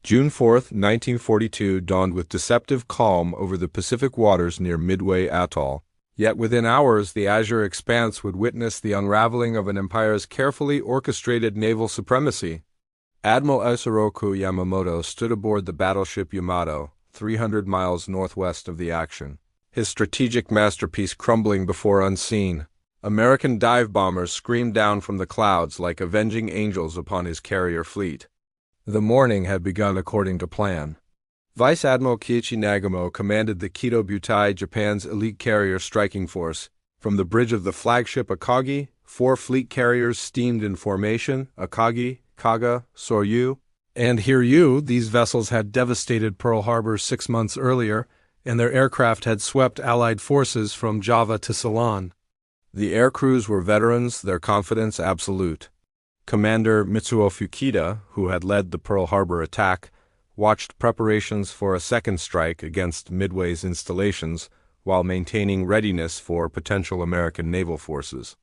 June 4, 1942 dawned with deceptive calm over the Pacific waters near Midway Atoll. Yet within hours the azure expanse would witness the unraveling of an empire's carefully orchestrated naval supremacy. Admiral Isoroku Yamamoto stood aboard the battleship Yamato, 300 miles northwest of the action, his strategic masterpiece crumbling before unseen. American dive bombers screamed down from the clouds like avenging angels upon his carrier fleet. The morning had begun according to plan. Vice Admiral Kiichi Nagamo commanded the Kido Butai, Japan's elite carrier striking force. From the bridge of the flagship Akagi, 4 fleet carriers steamed in formation: Akagi, Kaga, Soryu, and Hiryu. These vessels had devastated Pearl Harbor 6 months earlier, and their aircraft had swept Allied forces from Java to Ceylon. The air crews were veterans, their confidence absolute. Commander Mitsuo Fuchida, who had led the Pearl Harbor attack, watched preparations for a second strike against Midway's installations while maintaining readiness for potential American naval forces.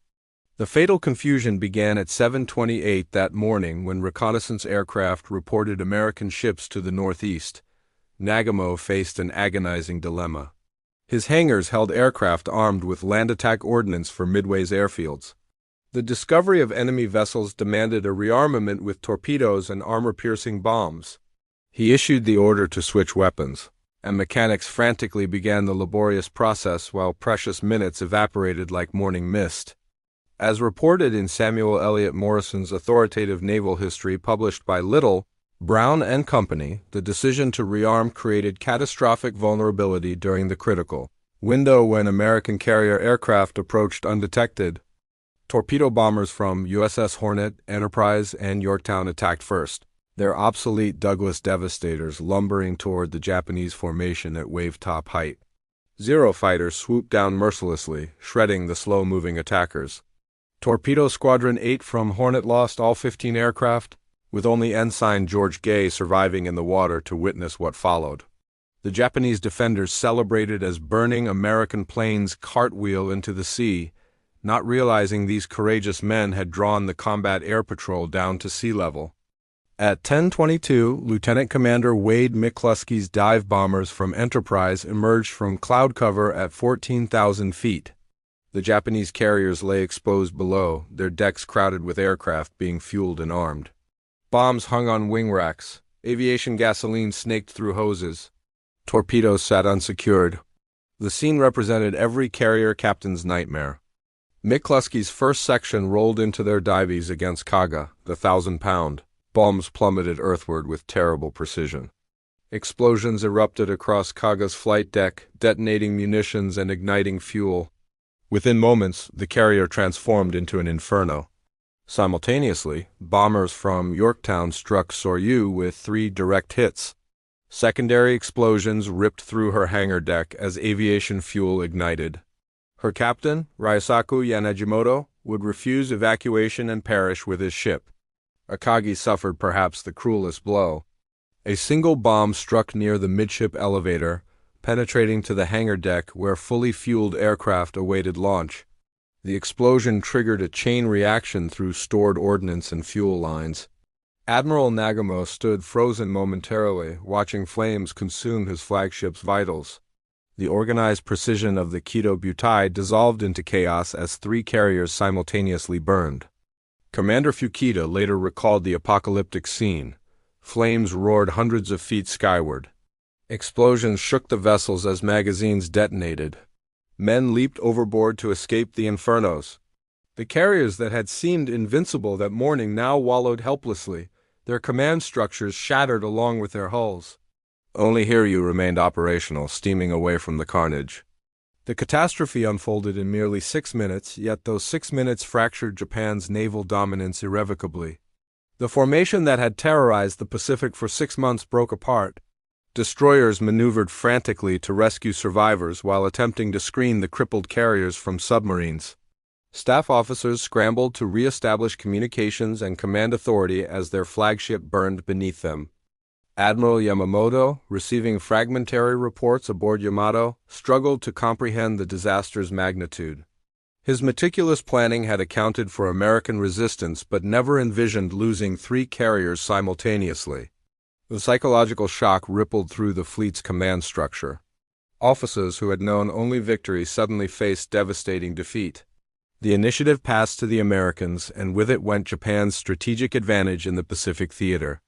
The fatal confusion began at 7:28 that morning when reconnaissance aircraft reported American ships to the northeast. Nagamo faced an agonizing dilemma. His hangars held aircraft armed with land attack ordnance for Midway's airfields. The discovery of enemy vessels demanded a rearmament with torpedoes and armor-piercing bombs. He issued the order to switch weapons, and mechanics frantically began the laborious process while precious minutes evaporated like morning mist. As reported in Samuel Eliot Morrison's authoritative naval history published by Little, Brown and Company, the decision to rearm created catastrophic vulnerability during the critical window when American carrier aircraft approached undetected. Torpedo bombers from USS Hornet, Enterprise, and Yorktown attacked first, their obsolete Douglas Devastators lumbering toward the Japanese formation at wave-top height. Zero fighters swooped down mercilessly, shredding the slow-moving attackers. Torpedo Squadron 8 from Hornet lost all 15 aircraft, with only Ensign George Gay surviving in the water to witness what followed. The Japanese defenders celebrated as burning American planes cartwheel into the sea, not realizing these courageous men had drawn the combat air patrol down to sea level. At 10:22, Lieutenant Commander Wade McCluskey's dive bombers from Enterprise emerged from cloud cover at 14,000 feet. The Japanese carriers lay exposed below, their decks crowded with aircraft being fueled and armed. Bombs hung on wing racks. Aviation gasoline snaked through hoses. Torpedoes sat unsecured. The scene represented every carrier captain's nightmare. McCluskey's first section rolled into their dives against Kaga, the 1,000-pound. Bombs plummeted earthward with terrible precision. Explosions erupted across Kaga's flight deck, detonating munitions and igniting fuel. Within moments, the carrier transformed into an inferno. Simultaneously, bombers from Yorktown struck Soryu with 3 direct hits. Secondary explosions ripped through her hangar deck as aviation fuel ignited. Her captain, Ryosaku Yanagimoto, would refuse evacuation and perish with his ship. Akagi suffered perhaps the cruelest blow. A single bomb struck near the midship elevator, penetrating to the hangar deck where fully fueled aircraft awaited launch. The explosion triggered a chain reaction through stored ordnance and fuel lines. Admiral Nagamo stood frozen momentarily, watching flames consume his flagship's vitals. The organized precision of the Kido Butai dissolved into chaos as 3 carriers simultaneously burned. Commander Fuchida later recalled the apocalyptic scene. Flames roared hundreds of feet skyward. Explosions shook the vessels as magazines detonated. Men leaped overboard to escape the infernos. The carriers that had seemed invincible that morning now wallowed helplessly, their command structures shattered along with their hulls. Only Hiryu remained operational, steaming away from the carnage. The catastrophe unfolded in merely 6 minutes, yet those 6 minutes fractured Japan's naval dominance irrevocably. The formation that had terrorized the Pacific for 6 months broke apart. Destroyers maneuvered frantically to rescue survivors while attempting to screen the crippled carriers from submarines. Staff officers scrambled to re-establish communications and command authority as their flagship burned beneath them. Admiral Yamamoto, receiving fragmentary reports aboard Yamato, struggled to comprehend the disaster's magnitude. His meticulous planning had accounted for American resistance but never envisioned losing 3 carriers simultaneously. The psychological shock rippled through the fleet's command structure. Officers who had known only victory suddenly faced devastating defeat. The initiative passed to the Americans, and with it went Japan's strategic advantage in the Pacific theater.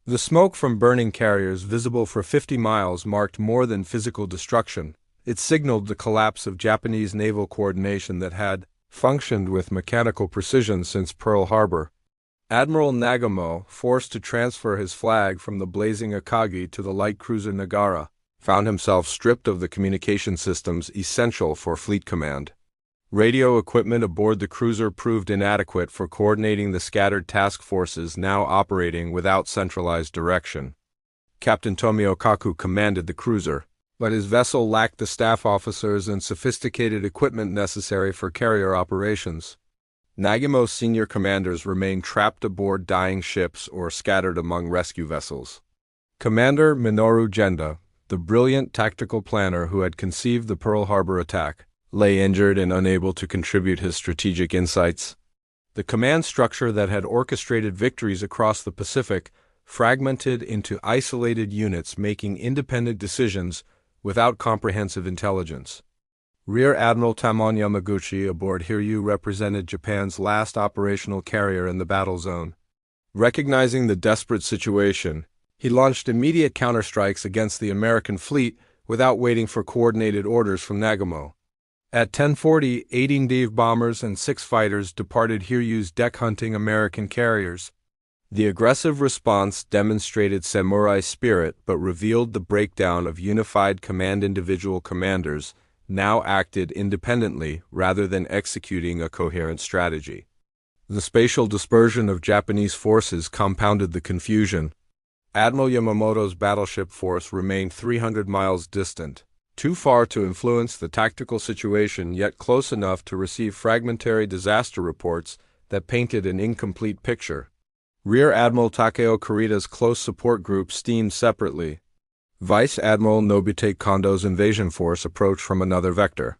The smoke from burning carriers visible for 50 miles marked more than physical destruction. It signaled the collapse of Japanese naval coordination that had functioned with mechanical precision since Pearl Harbor. Admiral Nagamo, forced to transfer his flag from the blazing Akagi to the light cruiser Nagara, found himself stripped of the communication systems essential for fleet command. Radio equipment aboard the cruiser proved inadequate for coordinating the scattered task forces now operating without centralized direction. Captain Tomio Kaku commanded the cruiser, but his vessel lacked the staff officers and sophisticated equipment necessary for carrier operations. Nagamo's senior commanders remained trapped aboard dying ships or scattered among rescue vessels. Commander Minoru Genda, the brilliant tactical planner who had conceived the Pearl Harbor attack, lay injured and unable to contribute his strategic insights. The command structure that had orchestrated victories across the Pacific fragmented into isolated units making independent decisions without comprehensive intelligence. Rear Admiral Tamon Yamaguchi aboard Hiryu represented Japan's last operational carrier in the battle zone. Recognizing the desperate situation, he launched immediate counterstrikes against the American fleet without waiting for coordinated orders from Nagamo. At 10:40, 18 Dive bombers and 6 fighters departed Hiryu's deck-hunting American carriers. The aggressive response demonstrated samurai spirit but revealed the breakdown of unified command. Individual commanders now acted independently rather than executing a coherent strategy. The spatial dispersion of Japanese forces compounded the confusion. Admiral Yamamoto's battleship force remained 300 miles distant, too far to influence the tactical situation yet close enough to receive fragmentary disaster reports that painted an incomplete picture. Rear Admiral Takeo Kurita's close support group steamed separately. Vice Admiral Nobite Kondo's invasion force approached from another vector.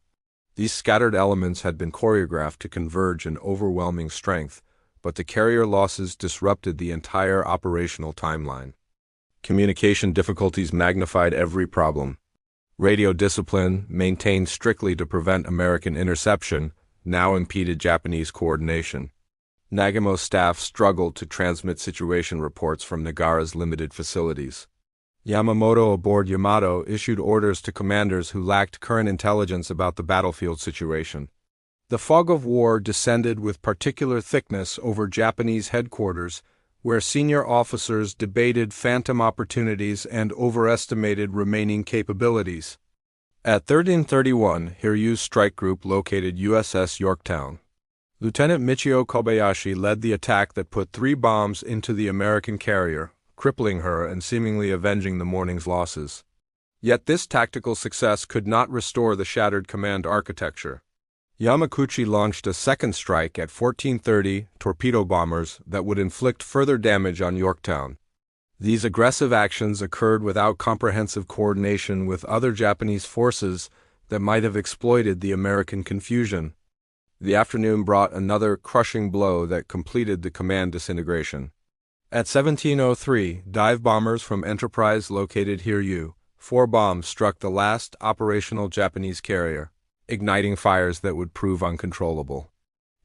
These scattered elements had been choreographed to converge in overwhelming strength, but the carrier losses disrupted the entire operational timeline. Communication difficulties magnified every problem. Radio discipline, maintained strictly to prevent American interception, now impeded Japanese coordination. Nagamo's staff struggled to transmit situation reports from Nagara's limited facilities. Yamamoto aboard Yamato issued orders to commanders who lacked current intelligence about the battlefield situation. The fog of war descended with particular thickness over Japanese headquarters, where senior officers debated phantom opportunities and overestimated remaining capabilities. At 13:31, Hiryu's strike group located USS Yorktown. Lieutenant Michio Kobayashi led the attack that put 3 bombs into the American carrier, crippling her and seemingly avenging the morning's losses. Yet this tactical success could not restore the shattered command architecture. Yamaguchi launched a second strike at 14:30 torpedo bombers that would inflict further damage on Yorktown. These aggressive actions occurred without comprehensive coordination with other Japanese forces that might have exploited the American confusion. The afternoon brought another crushing blow that completed the command disintegration. At 17:03, dive bombers from Enterprise located Hiryu. 4 bombs struck the last operational Japanese carrier, igniting fires that would prove uncontrollable.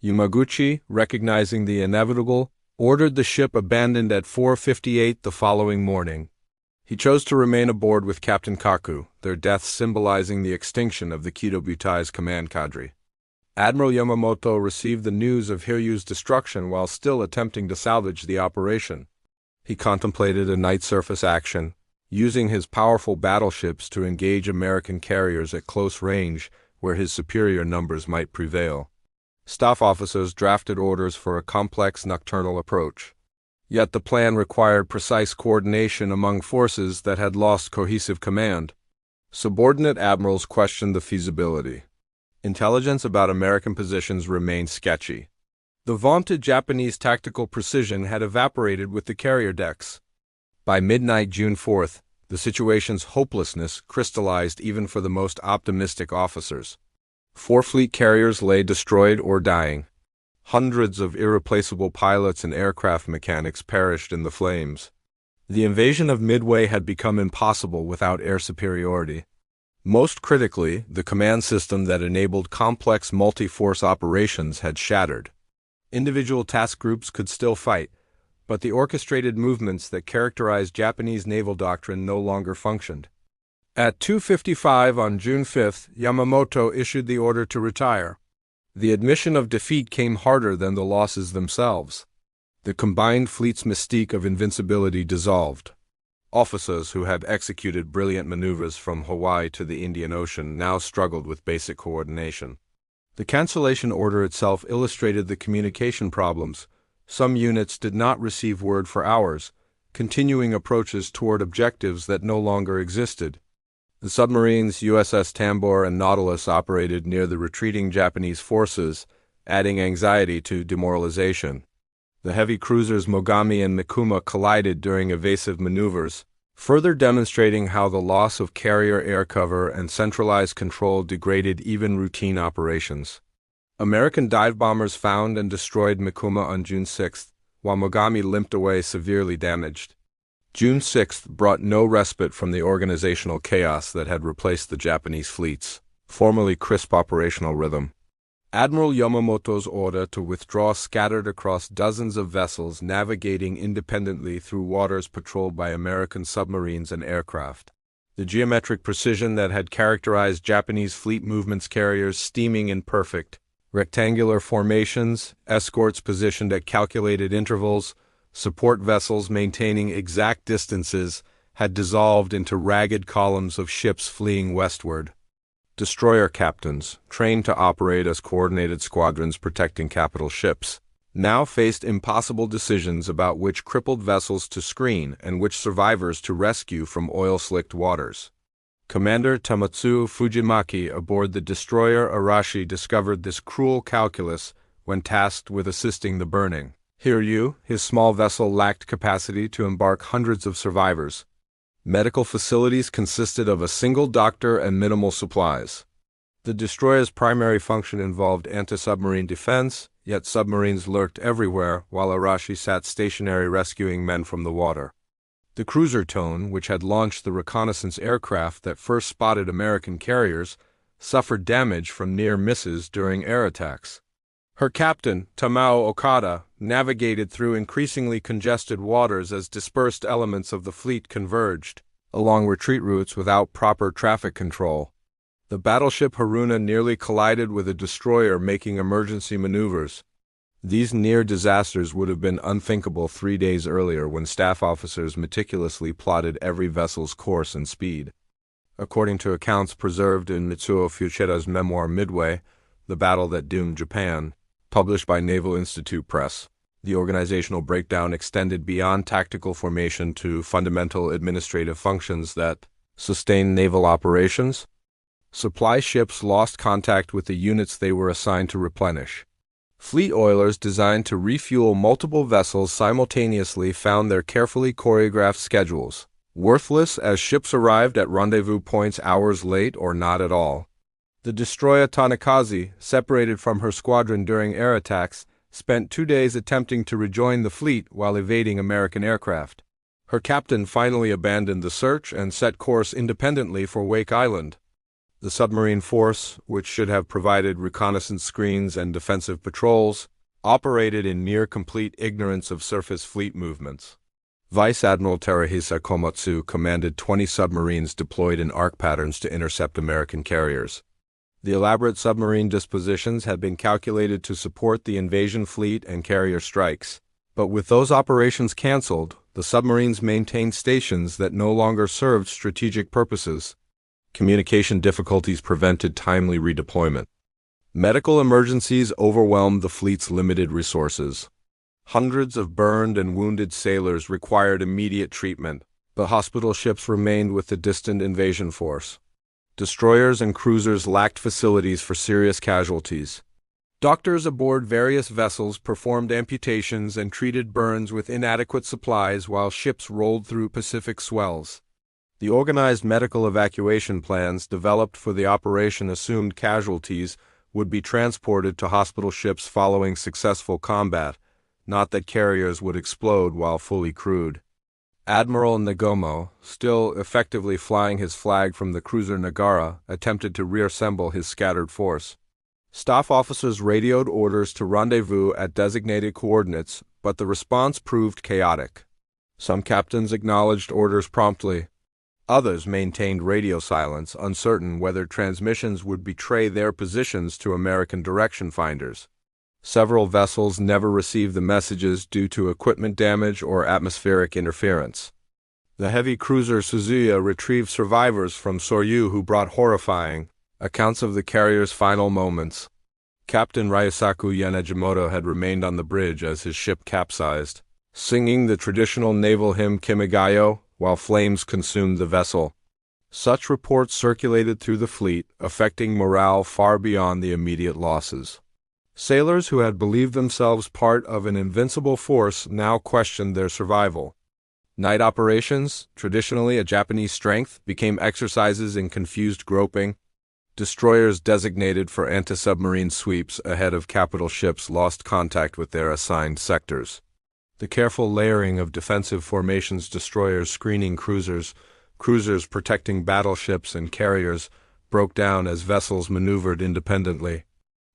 Yamaguchi, recognizing the inevitable, ordered the ship abandoned at 4:58 the following morning. He chose to remain aboard with Captain Kaku, their deaths symbolizing the extinction of the Kido Butai's command cadre. Admiral Yamamoto received the news of Hiryu's destruction while still attempting to salvage the operation. He contemplated a night surface action, using his powerful battleships to engage American carriers at close range where his superior numbers might prevail. Staff officers drafted orders for a complex nocturnal approach. Yet the plan required precise coordination among forces that had lost cohesive command. Subordinate admirals questioned the feasibility. Intelligence about American positions remained sketchy. The vaunted Japanese tactical precision had evaporated with the carrier decks. By midnight, June 4th, the situation's hopelessness crystallized even for the most optimistic officers. 4 fleet carriers lay destroyed or dying. Hundreds of irreplaceable pilots and aircraft mechanics perished in the flames. The invasion of Midway had become impossible without air superiority. Most critically, the command system that enabled complex multi-force operations had shattered. Individual task groups could still fight, but the orchestrated movements that characterized Japanese naval doctrine no longer functioned. At 2:55 on June 5, Yamamoto issued the order to retire. The admission of defeat came harder than the losses themselves. The combined fleet's mystique of invincibility dissolved. Officers who had executed brilliant maneuvers from Hawaii to the Indian Ocean now struggled with basic coordination. The cancellation order itself illustrated the communication problems. Some units did not receive word for hours, continuing approaches toward objectives that no longer existed. The submarines USS Tambor and Nautilus operated near the retreating Japanese forces, adding anxiety to demoralization. The heavy cruisers Mogami and Mikuma collided during evasive maneuvers, further demonstrating how the loss of carrier air cover and centralized control degraded even routine operations. American dive bombers found and destroyed Mikuma on June 6, while Mogami limped away severely damaged. June 6 brought no respite from the organizational chaos that had replaced the Japanese fleet's formerly crisp operational rhythm. Admiral Yamamoto's order to withdraw scattered across dozens of vessels navigating independently through waters patrolled by American submarines and aircraft. The geometric precision that had characterized Japanese fleet movements, carriers steaming in perfect, rectangular formations, escorts positioned at calculated intervals, support vessels maintaining exact distances, had dissolved into ragged columns of ships fleeing westward. Destroyer captains, trained to operate as coordinated squadrons protecting capital ships, now faced impossible decisions about which crippled vessels to screen and which survivors to rescue from oil-slicked waters. Commander Tamatsu Fujimaki aboard the destroyer Arashi discovered this cruel calculus when tasked with assisting the burning. Hiryu, his small vessel lacked capacity to embark hundreds of survivors. Medical facilities consisted of a single doctor and minimal supplies. The destroyer's primary function involved anti-submarine defense, yet submarines lurked everywhere while Arashi sat stationary rescuing men from the water. The cruiser Tone, which had launched the reconnaissance aircraft that first spotted American carriers, suffered damage from near misses during air attacks. Her captain, Tamao Okada, navigated through increasingly congested waters as dispersed elements of the fleet converged along retreat routes without proper traffic control. The battleship Haruna nearly collided with a destroyer making emergency maneuvers. These near disasters would have been unthinkable 3 days earlier when staff officers meticulously plotted every vessel's course and speed. According to accounts preserved in Mitsuo Fuchida's memoir Midway, The Battle That Doomed Japan, published by Naval Institute Press, the organizational breakdown extended beyond tactical formation to fundamental administrative functions that sustained naval operations. Supply ships lost contact with the units they were assigned to replenish. Fleet oilers designed to refuel multiple vessels simultaneously found their carefully choreographed schedules worthless as ships arrived at rendezvous points hours late or not at all. The destroyer Tanakaze, separated from her squadron during air attacks, spent 2 days attempting to rejoin the fleet while evading American aircraft. Her captain finally abandoned the search and set course independently for Wake Island. The submarine force, which should have provided reconnaissance screens and defensive patrols, operated in near-complete ignorance of surface fleet movements. Vice Admiral Terahisa Komatsu commanded 20 submarines deployed in arc patterns to intercept American carriers. The elaborate submarine dispositions had been calculated to support the invasion fleet and carrier strikes, but with those operations canceled, the submarines maintained stations that no longer served strategic purposes. Communication difficulties prevented timely redeployment. Medical emergencies overwhelmed the fleet's limited resources. Hundreds of burned and wounded sailors required immediate treatment, but hospital ships remained with the distant invasion force. Destroyers and cruisers lacked facilities for serious casualties. Doctors aboard various vessels performed amputations and treated burns with inadequate supplies while ships rolled through Pacific swells. The organized medical evacuation plans developed for the operation assumed casualties would be transported to hospital ships following successful combat, not that carriers would explode while fully crewed. Admiral Nagomo, still effectively flying his flag from the cruiser Nagara, attempted to reassemble his scattered force. Staff officers radioed orders to rendezvous at designated coordinates, but the response proved chaotic. Some captains acknowledged orders promptly. Others maintained radio silence, uncertain whether transmissions would betray their positions to American direction finders. Several vessels never received the messages due to equipment damage or atmospheric interference. The heavy cruiser Suzuya retrieved survivors from Soryu who brought horrifying accounts of the carrier's final moments. Captain Ryosaku Yanejimoto had remained on the bridge as his ship capsized, singing the traditional naval hymn Kimigayo while flames consumed the vessel. Such reports circulated through the fleet, affecting morale far beyond the immediate losses. Sailors who had believed themselves part of an invincible force now questioned their survival. Night operations, traditionally a Japanese strength, became exercises in confused groping. Destroyers designated for anti-submarine sweeps ahead of capital ships lost contact with their assigned sectors. The careful layering of defensive formations, destroyers screening cruisers, cruisers protecting battleships and carriers, broke down as vessels maneuvered independently.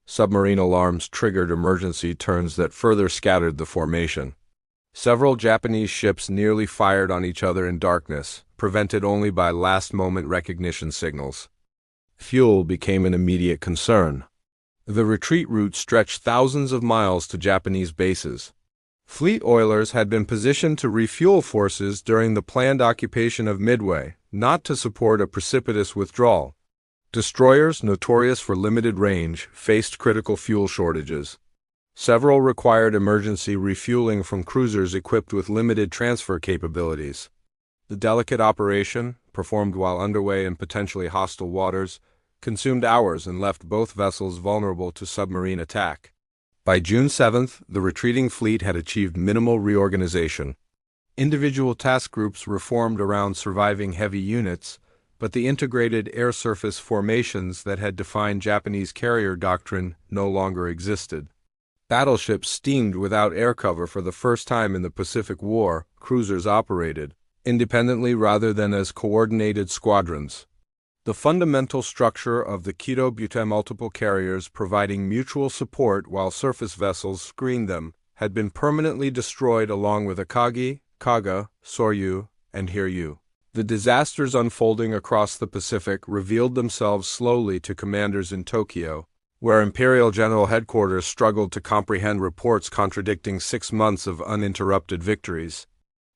Submarine alarms triggered emergency turns that further scattered the formation. Several Japanese ships nearly fired on each other in darkness, prevented only by last-moment recognition signals. Fuel became an immediate concern. The retreat route stretched thousands of miles to Japanese bases. Fleet oilers had been positioned to refuel forces during the planned occupation of Midway, not to support a precipitous withdrawal. Destroyers, notorious for limited range, faced critical fuel shortages. Several required emergency refueling from cruisers equipped with limited transfer capabilities. The delicate operation, performed while underway in potentially hostile waters, consumed hours and left both vessels vulnerable to submarine attack. By June 7th, the retreating fleet had achieved minimal reorganization. Individual task groups reformed around surviving heavy units, but the integrated air-surface formations that had defined Japanese carrier doctrine no longer existed. Battleships steamed without air cover for the first time in the Pacific War. Cruisers operated independently rather than as coordinated squadrons. The fundamental structure of the Kido-Butte multiple carriers providing mutual support while surface vessels screened them had been permanently destroyed along with Akagi, Kaga, Soryu, and Hiryu. The disasters unfolding across the Pacific revealed themselves slowly to commanders in Tokyo, where Imperial General Headquarters struggled to comprehend reports contradicting 6 months of uninterrupted victories.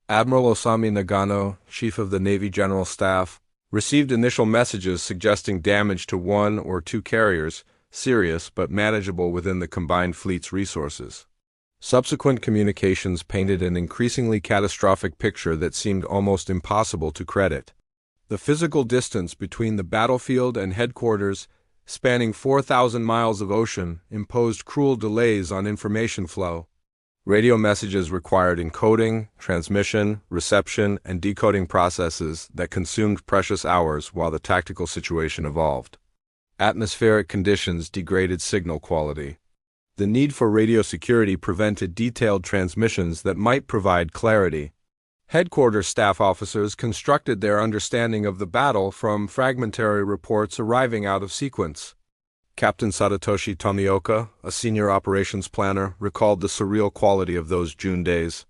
Admiral Osami Nagano, Chief of the Navy General Staff, received initial messages suggesting damage to 1 or 2 carriers, serious but manageable within the combined fleet's resources. Subsequent communications painted an increasingly catastrophic picture that seemed almost impossible to credit. The physical distance between the battlefield and headquarters, spanning 4,000 miles of ocean, imposed cruel delays on information flow. Radio messages required encoding, transmission, reception, and decoding processes that consumed precious hours while the tactical situation evolved. Atmospheric conditions degraded signal quality. The need for radio security prevented detailed transmissions that might provide clarity. Headquarters staff officers constructed their understanding of the battle from fragmentary reports arriving out of sequence. Captain Sadatoshi Tomioka, a senior operations planner, recalled the surreal quality of those June days.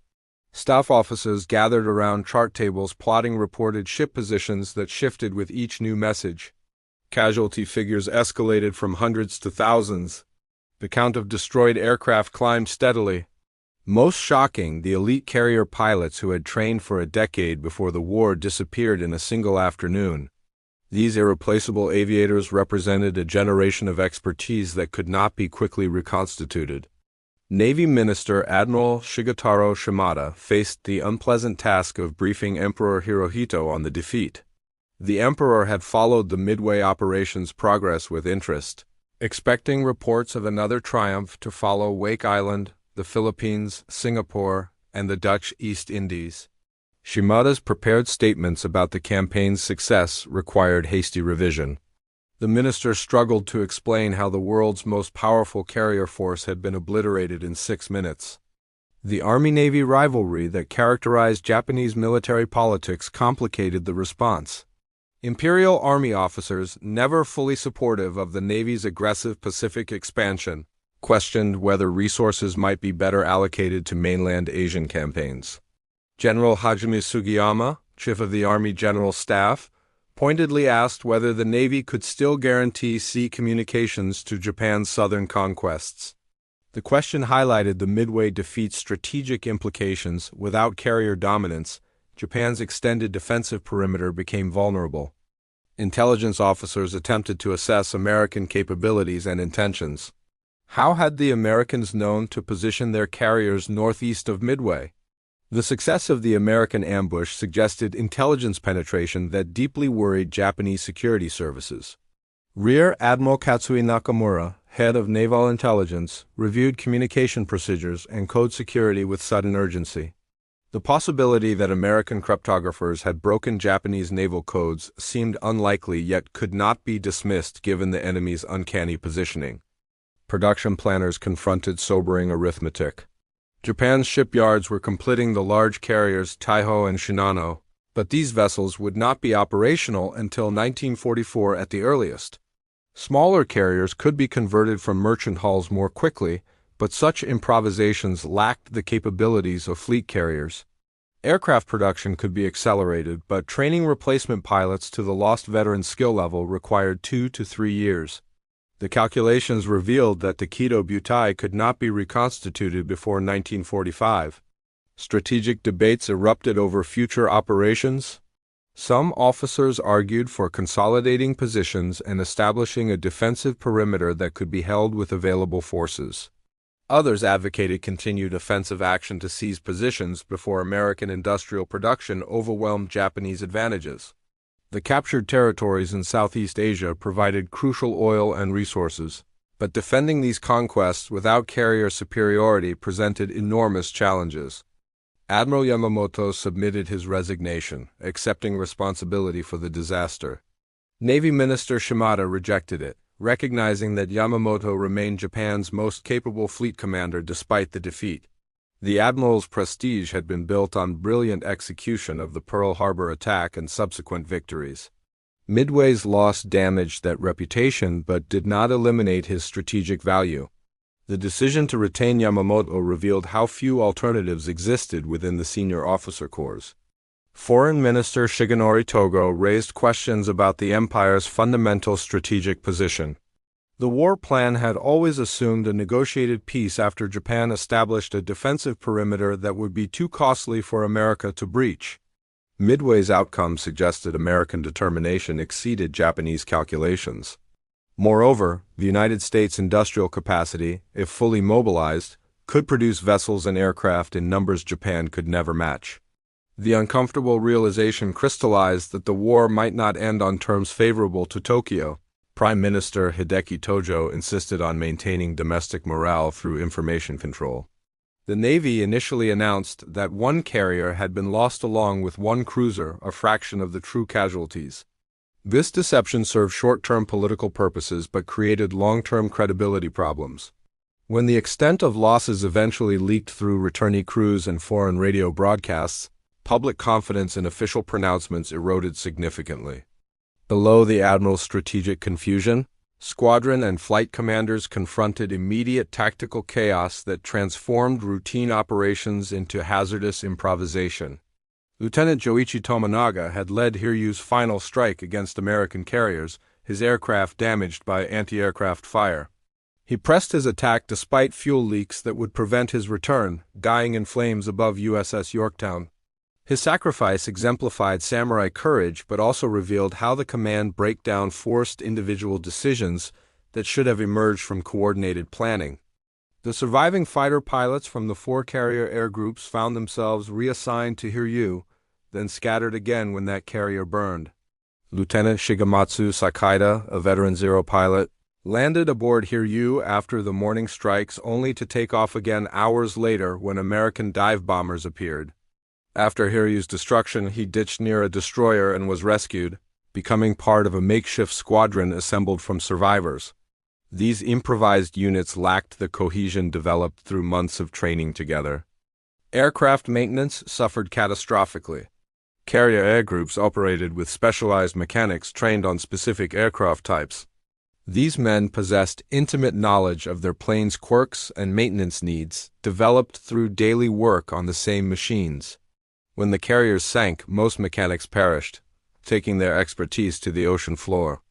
Staff officers gathered around chart tables plotting reported ship positions that shifted with each new message. Casualty figures escalated from hundreds to thousands. The count of destroyed aircraft climbed steadily. Most shocking, the elite carrier pilots who had trained for a decade before the war disappeared in a single afternoon. These irreplaceable aviators represented a generation of expertise that could not be quickly reconstituted. Navy Minister Admiral Shigetaro Shimada faced the unpleasant task of briefing Emperor Hirohito on the defeat. The Emperor had followed the Midway operation's progress with interest, expecting reports of another triumph to follow Wake Island, the Philippines, Singapore, and the Dutch East Indies. Shimada's prepared statements about the campaign's success required hasty revision. The minister struggled to explain how the world's most powerful carrier force had been obliterated in 6 minutes. The Army-Navy rivalry that characterized Japanese military politics complicated the response. Imperial Army officers, never fully supportive of the Navy's aggressive Pacific expansion, questioned whether resources might be better allocated to mainland Asian campaigns. General Hajime Sugiyama, Chief of the Army General Staff, pointedly asked whether the Navy could still guarantee sea communications to Japan's southern conquests. The question highlighted the Midway defeat's strategic implications. Without carrier dominance, Japan's extended defensive perimeter became vulnerable. Intelligence officers attempted to assess American capabilities and intentions. How had the Americans known to position their carriers northeast of Midway? The success of the American ambush suggested intelligence penetration that deeply worried Japanese security services. Rear Admiral Katsui Nakamura, head of Naval Intelligence, reviewed communication procedures and code security with sudden urgency. The possibility that American cryptographers had broken Japanese naval codes seemed unlikely yet could not be dismissed given the enemy's uncanny positioning. Production planners confronted sobering arithmetic. Japan's shipyards were completing the large carriers Taiho and Shinano, but these vessels would not be operational until 1944 at the earliest. Smaller carriers could be converted from merchant hulls more quickly, but such improvisations lacked the capabilities of fleet carriers. Aircraft production could be accelerated, but training replacement pilots to the lost veteran skill level required 2 to 3 years. The calculations revealed that the Kido Butai could not be reconstituted before 1945. Strategic debates erupted over future operations. Some officers argued for consolidating positions and establishing a defensive perimeter that could be held with available forces. Others advocated continued offensive action to seize positions before American industrial production overwhelmed Japanese advantages. The captured territories in Southeast Asia provided crucial oil and resources, but defending these conquests without carrier superiority presented enormous challenges. Admiral Yamamoto submitted his resignation, accepting responsibility for the disaster. Navy Minister Shimada rejected it, recognizing that Yamamoto remained Japan's most capable fleet commander despite the defeat. The admiral's prestige had been built on brilliant execution of the Pearl Harbor attack and subsequent victories. Midway's loss damaged that reputation but did not eliminate his strategic value. The decision to retain Yamamoto revealed how few alternatives existed within the senior officer corps. Foreign Minister Shigenori Togo raised questions about the empire's fundamental strategic position. The war plan had always assumed a negotiated peace after Japan established a defensive perimeter that would be too costly for America to breach. Midway's outcome suggested American determination exceeded Japanese calculations. Moreover, the United States' industrial capacity, if fully mobilized, could produce vessels and aircraft in numbers Japan could never match. The uncomfortable realization crystallized that the war might not end on terms favorable to Tokyo. Prime Minister Hideki Tojo insisted on maintaining domestic morale through information control. The Navy initially announced that one carrier had been lost along with one cruiser, a fraction of the true casualties. This deception served short-term political purposes but created long-term credibility problems. When the extent of losses eventually leaked through returnee crews and foreign radio broadcasts, public confidence in official pronouncements eroded significantly. Below the admiral's strategic confusion, squadron and flight commanders confronted immediate tactical chaos that transformed routine operations into hazardous improvisation. Lieutenant Joichi Tominaga had led Hiryu's final strike against American carriers, his aircraft damaged by anti-aircraft fire. He pressed his attack despite fuel leaks that would prevent his return, dying in flames above USS Yorktown. His sacrifice exemplified samurai courage but also revealed how the command break down forced individual decisions that should have emerged from coordinated planning. The surviving fighter pilots from the 4 carrier air groups found themselves reassigned to Hiryu, then scattered again when that carrier burned. Lieutenant Shigematsu Sakaida, a veteran Zero pilot, landed aboard Hiryu after the morning strikes only to take off again hours later when American dive bombers appeared. After Hiryu's destruction, he ditched near a destroyer and was rescued, becoming part of a makeshift squadron assembled from survivors. These improvised units lacked the cohesion developed through months of training together. Aircraft maintenance suffered catastrophically. Carrier air groups operated with specialized mechanics trained on specific aircraft types. These men possessed intimate knowledge of their plane's quirks and maintenance needs, developed through daily work on the same machines. When the carriers sank, most mechanics perished, taking their expertise to the ocean floor.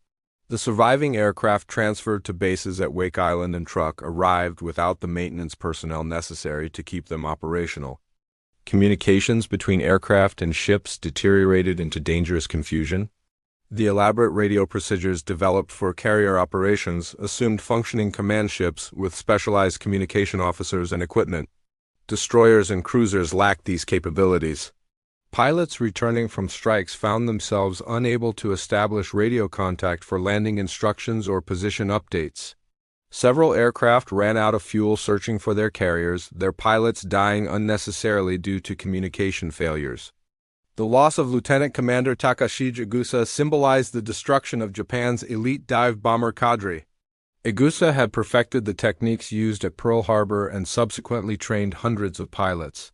The surviving aircraft transferred to bases at Wake Island and Truk arrived without the maintenance personnel necessary to keep them operational. Communications between aircraft and ships deteriorated into dangerous confusion. The elaborate radio procedures developed for carrier operations assumed functioning command ships with specialized communication officers and equipment. Destroyers and cruisers lacked these capabilities. Pilots returning from strikes found themselves unable to establish radio contact for landing instructions or position updates. Several aircraft ran out of fuel searching for their carriers, their pilots dying unnecessarily due to communication failures. The loss of Lieutenant Commander Takashi Igusa symbolized the destruction of Japan's elite dive bomber cadre. Igusa had perfected the techniques used at Pearl Harbor and subsequently trained hundreds of pilots.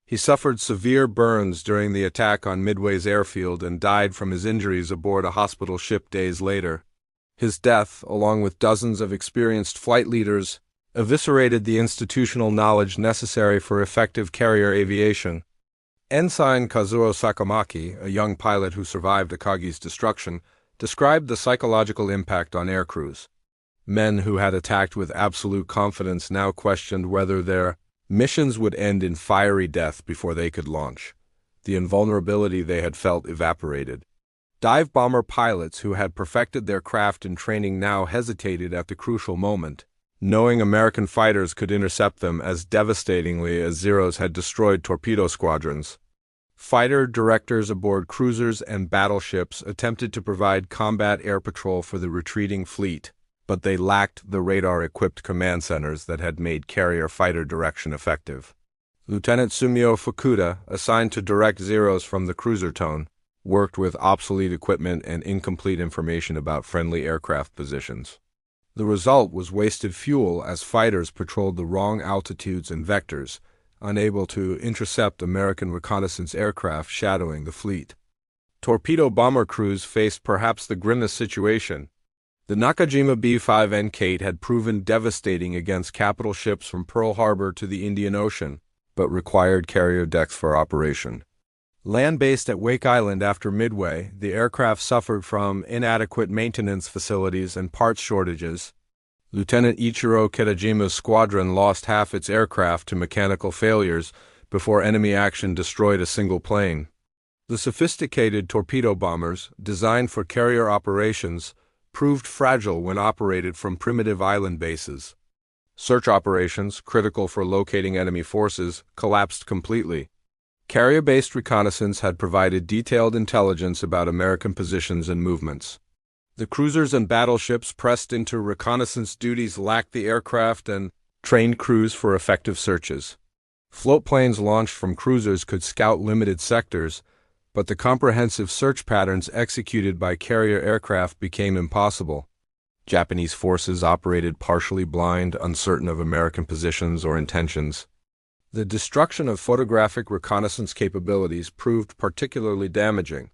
He suffered severe burns during the attack on Midway's airfield and died from his injuries aboard a hospital ship days later. His death, along with dozens of experienced flight leaders, eviscerated the institutional knowledge necessary for effective carrier aviation. Ensign Kazuo Sakamaki, a young pilot who survived Akagi's destruction, described the psychological impact on aircrews. Men who had attacked with absolute confidence now questioned whether their missions would end in fiery death before they could launch. The invulnerability they had felt evaporated. Dive bomber pilots who had perfected their craft in training now hesitated at the crucial moment, knowing American fighters could intercept them as devastatingly as Zeros had destroyed torpedo squadrons. Fighter directors aboard cruisers and battleships attempted to provide combat air patrol for the retreating fleet, but they lacked the radar-equipped command centers that had made carrier fighter direction effective. Lieutenant Sumio Fukuda, assigned to direct Zeros from the cruiser tone, worked with obsolete equipment and incomplete information about friendly aircraft positions. The result was wasted fuel as fighters patrolled the wrong altitudes and vectors, unable to intercept American reconnaissance aircraft shadowing the fleet. Torpedo bomber crews faced perhaps the grimmest situation. The Nakajima B-5N Kate had proven devastating against capital ships from Pearl Harbor to the Indian Ocean, but required carrier decks for operation. Land-based at Wake Island after Midway, the aircraft suffered from inadequate maintenance facilities and parts shortages. Lieutenant Ichiro Kitajima's squadron lost half its aircraft to mechanical failures before enemy action destroyed a single plane. The sophisticated torpedo bombers, designed for carrier operations, proved fragile when operated from primitive island bases. Search operations, critical for locating enemy forces, collapsed completely. Carrier-based reconnaissance had provided detailed intelligence about American positions and movements. The cruisers and battleships pressed into reconnaissance duties lacked the aircraft and trained crews for effective searches. Float planes launched from cruisers could scout limited sectors, but the comprehensive search patterns executed by carrier aircraft became impossible. Japanese forces operated partially blind, uncertain of American positions or intentions. The destruction of photographic reconnaissance capabilities proved particularly damaging.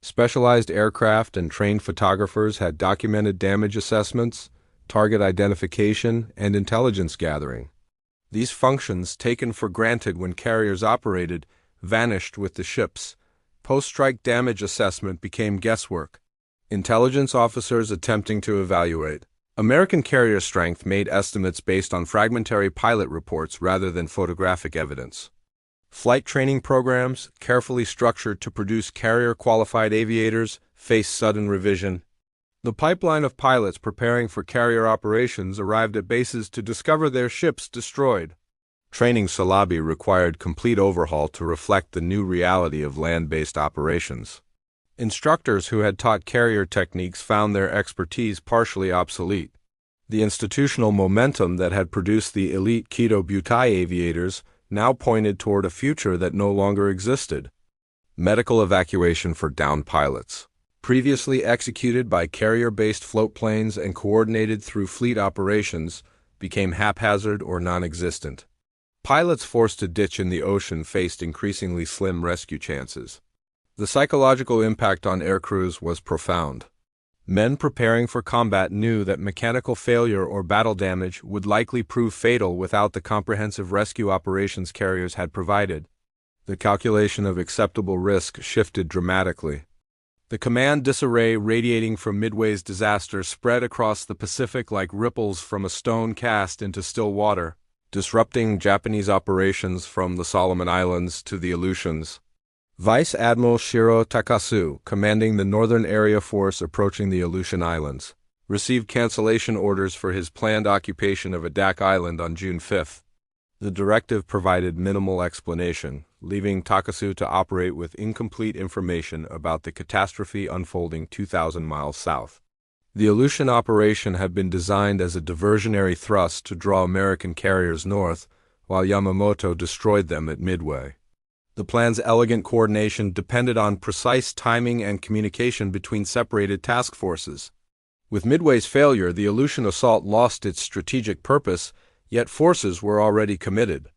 Specialized aircraft and trained photographers had documented damage assessments, target identification, and intelligence gathering. These functions, taken for granted when carriers operated, vanished with the ships. Post-strike damage assessment became guesswork. Intelligence officers attempting to evaluate American carrier strength made estimates based on fragmentary pilot reports rather than photographic evidence. Flight training programs, carefully structured to produce carrier-qualified aviators, faced sudden revision. The pipeline of pilots preparing for carrier operations arrived at bases to discover their ships destroyed. Training syllabi required complete overhaul to reflect the new reality of land-based operations. Instructors who had taught carrier techniques found their expertise partially obsolete. The institutional momentum that had produced the elite Kido Butai aviators now pointed toward a future that no longer existed. Medical evacuation for downed pilots, previously executed by carrier-based float planes and coordinated through fleet operations, became haphazard or non-existent. Pilots forced to ditch in the ocean faced increasingly slim rescue chances. The psychological impact on aircrews was profound. Men preparing for combat knew that mechanical failure or battle damage would likely prove fatal without the comprehensive rescue operations carriers had provided. The calculation of acceptable risk shifted dramatically. The command disarray radiating from Midway's disaster spread across the Pacific like ripples from a stone cast into still water, disrupting Japanese operations from the Solomon Islands to the Aleutians. Vice Admiral Shiro Takasu, commanding the Northern Area Force approaching the Aleutian Islands, received cancellation orders for his planned occupation of Adak Island on June 5. The directive provided minimal explanation, leaving Takasu to operate with incomplete information about the catastrophe unfolding 2,000 miles south. The Aleutian operation had been designed as a diversionary thrust to draw American carriers north, while Yamamoto destroyed them at Midway. The plan's elegant coordination depended on precise timing and communication between separated task forces. With Midway's failure, the Aleutian assault lost its strategic purpose, yet forces were already committed.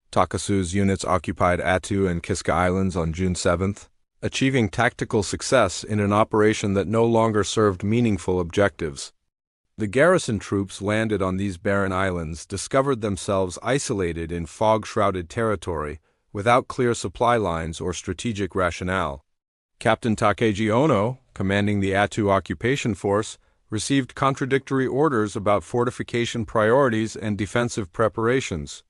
Takasu's units occupied Attu and Kiska Islands on June 7, achieving tactical success in an operation that no longer served meaningful objectives. The garrison troops landed on these barren islands discovered themselves isolated in fog-shrouded territory, without clear supply lines or strategic rationale. Captain Takeji Ono, commanding the Attu occupation force, received contradictory orders about fortification priorities and defensive preparations.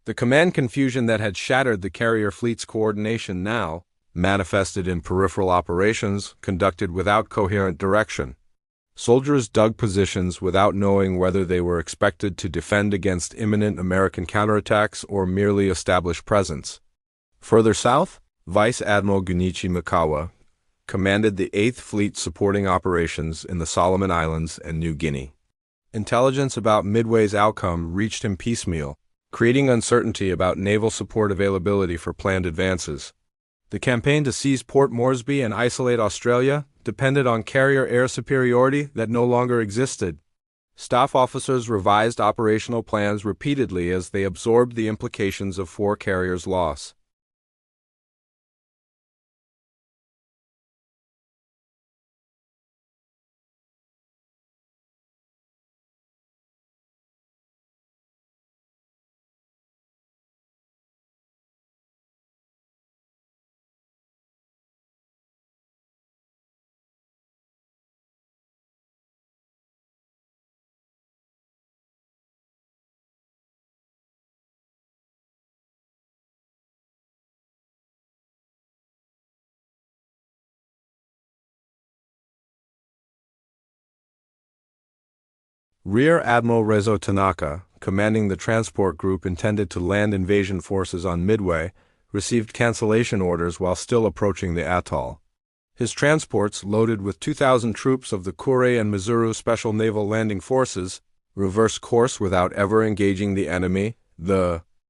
The command confusion that had shattered the carrier fleet's coordination now manifested in peripheral operations conducted without coherent direction. Soldiers dug positions without knowing whether they were expected to defend against imminent American counterattacks or merely establish presence. Further south, Vice Admiral Gunichi Mikawa commanded the 8th Fleet supporting operations in the Solomon Islands and New Guinea. Intelligence about Midway's outcome reached him piecemeal, creating uncertainty about naval support availability for planned advances. The campaign to seize Port Moresby and isolate Australia depended on carrier air superiority that no longer existed. Staff officers revised operational plans repeatedly as they absorbed the implications of 4 carriers' loss. Rear Admiral Rezo Tanaka, commanding the transport group intended to land invasion forces on Midway, received cancellation orders while still approaching the atoll. His transports, loaded with 2,000 troops of the Kure and Mizuru Special Naval Landing Forces, reversed course without ever engaging the enemy. The